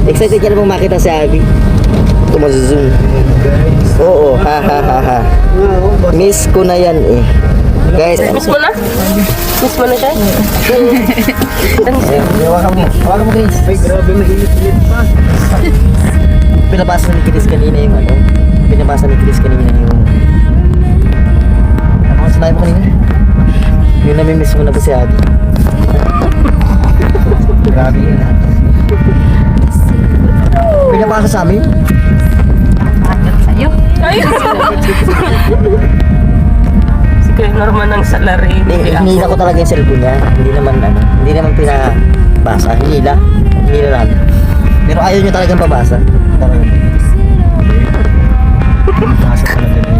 Excited ka na bang makita si Abby? Tumazzoom. Oo, ha ha ha ha. Miss ko na yan eh. Guys, Miss mo na? Miss mo na siya? hawakan mo. Hawakan mo guys. Ay, grabe, mainit-init pa. Pinabasa ni Chris kanina yung ano. Pinabasa ni Chris kanina yung... Ano ang sinabi mo kanina? Yung namimiss mo na ba si Abby? Grabe yun ha. Pinabasa sa amin? Agad sa'yo. Ay! Si Kuya Norman ang salary. Hinila ko talaga yung cellphone niya. Hindi naman pinabasa. Hinila namin. Pero ayaw nyo talagang babasa. Nasa talaga na